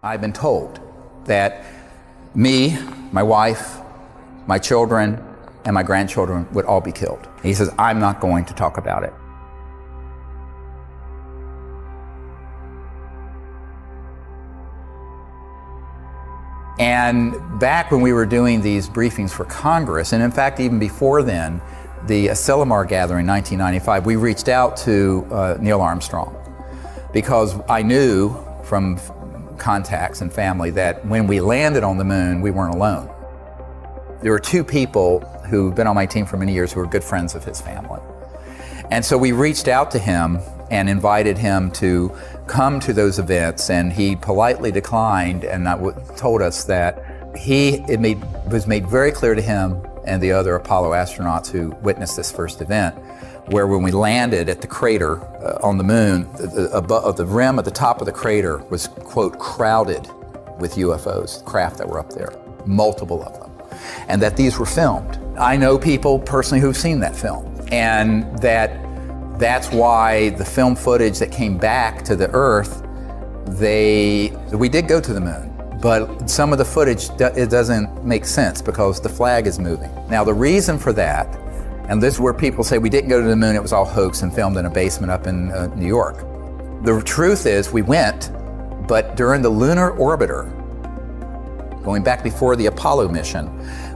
I've been told that me, my wife, my children, and my grandchildren would all be killed. He says, I'm not going to talk about it. And back when we were doing these briefings for Congress, and in fact even before then, the Asilomar gathering in 1995, we reached out to Neil Armstrong because I knew from contacts and family that when we landed on the moon, we weren't alone. There were two people who've been on my team for many years who were good friends of his family. And so we reached out to him and invited him to come to those events, and he politely declined and told us that it was made very clear to him and the other Apollo astronauts who witnessed this first event, where when we landed at the crater on the moon, the rim at the top of the crater was, quote, crowded with UFOs, craft that were up there, multiple of them, and that these were filmed. I know people personally who've seen that film, and that's why the film footage that came back to the Earth, we did go to the moon, but some of the footage, it doesn't make sense because the flag is moving. Now the reason for that, and this is where people say we didn't go to the moon, it was all hoax and filmed in a basement up in New York. The truth is we went, but during the lunar orbiter, going back before the Apollo mission,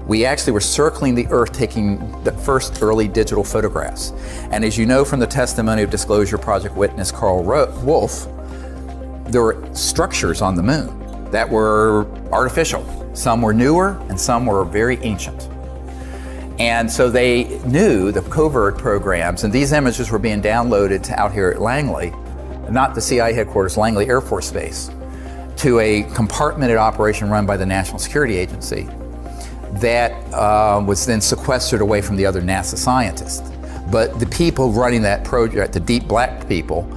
we actually were circling the Earth taking the first early digital photographs. And as you know from the testimony of Disclosure Project witness Carl Wolf, there were structures on the moon that were artificial. Some were newer and some were very ancient. And so they knew the covert programs, and these images were being downloaded to out here at Langley, not the CIA headquarters, Langley Air Force Base, to a compartmented operation run by the National Security Agency that was then sequestered away from the other NASA scientists. But the people running that project, the deep black people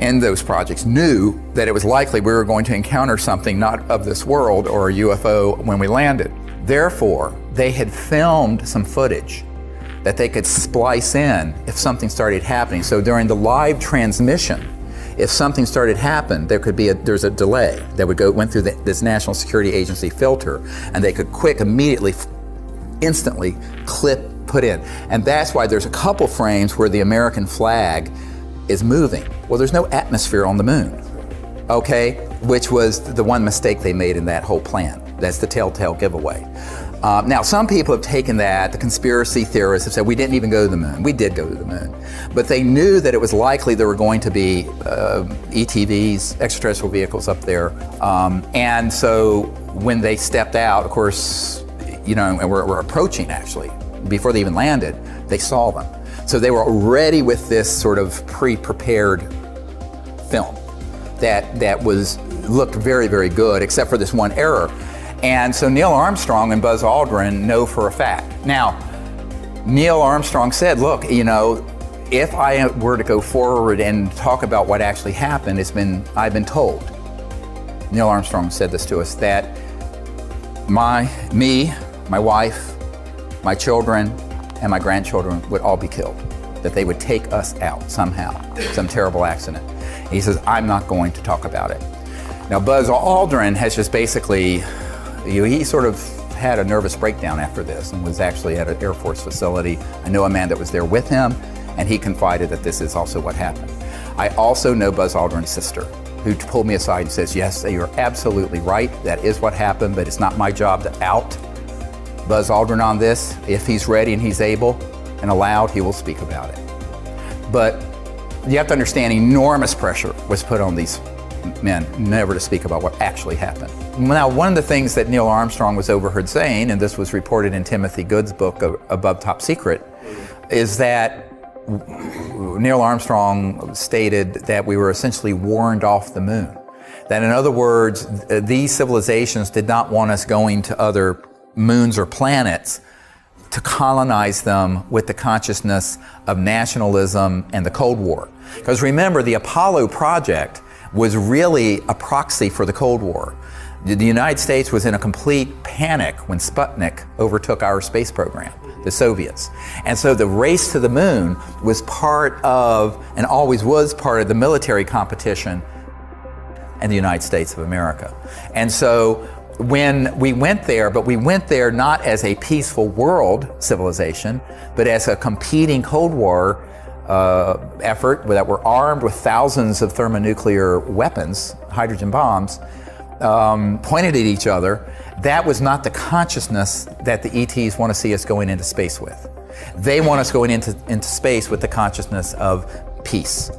in those projects, knew that it was likely we were going to encounter something not of this world or a UFO when we landed. Therefore, they had filmed some footage that they could splice in if something started happening. So during the live transmission, if something started happening, there's a delay that went through this National Security Agency filter, and they could immediately, instantly put in. And that's why there's a couple frames where the American flag is moving. Well, there's no atmosphere on the moon, okay? Which was the one mistake they made in that whole plan. That's the telltale giveaway. Now, some people have taken that, the conspiracy theorists have said we didn't even go to the moon. We did go to the moon. But they knew that it was likely there were going to be ETVs, extraterrestrial vehicles up there. And so when they stepped out, of course, you know, and we're approaching actually, before they even landed, they saw them. So they were already with this sort of pre-prepared film that looked very, very good, except for this one error. And so Neil Armstrong and Buzz Aldrin know for a fact. Now, Neil Armstrong said, look, you know, if I were to go forward and talk about what actually happened, I've been told, Neil Armstrong said this to us, that me, my wife, my children, and my grandchildren would all be killed, that they would take us out somehow, some terrible accident. And he says, I'm not going to talk about it. Now, Buzz Aldrin has just basically, he sort of had a nervous breakdown after this and was actually at an Air Force facility. I know a man that was there with him, and he confided that this is also what happened. I also know Buzz Aldrin's sister, who pulled me aside and says, yes, you're absolutely right, that is what happened, but it's not my job to out Buzz Aldrin on this. If he's ready and he's able and allowed, he will speak about it. But you have to understand, enormous pressure was put on these men never to speak about what actually happened. Now, one of the things that Neil Armstrong was overheard saying, and this was reported in Timothy Good's book, Above Top Secret, is that Neil Armstrong stated that we were essentially warned off the moon. That in other words, these civilizations did not want us going to other moons or planets to colonize them with the consciousness of nationalism and the Cold War. Because remember, the Apollo project was really a proxy for the Cold War. The United States was in a complete panic when Sputnik overtook our space program, the Soviets. And so the race to the moon was part of, and always was part of, the military competition and the United States of America. And so when we went there, but we went there not as a peaceful world civilization, but as a competing Cold War effort that were armed with thousands of thermonuclear weapons, hydrogen bombs, pointed at each other. That was not the consciousness that the ETs want to see us going into space with. They want us going into space with the consciousness of peace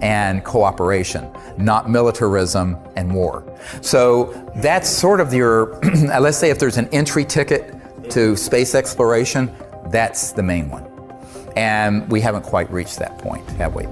and cooperation, not militarism and war. So that's sort of your, let's say if there's an entry ticket to space exploration, that's the main one. And we haven't quite reached that point, have we?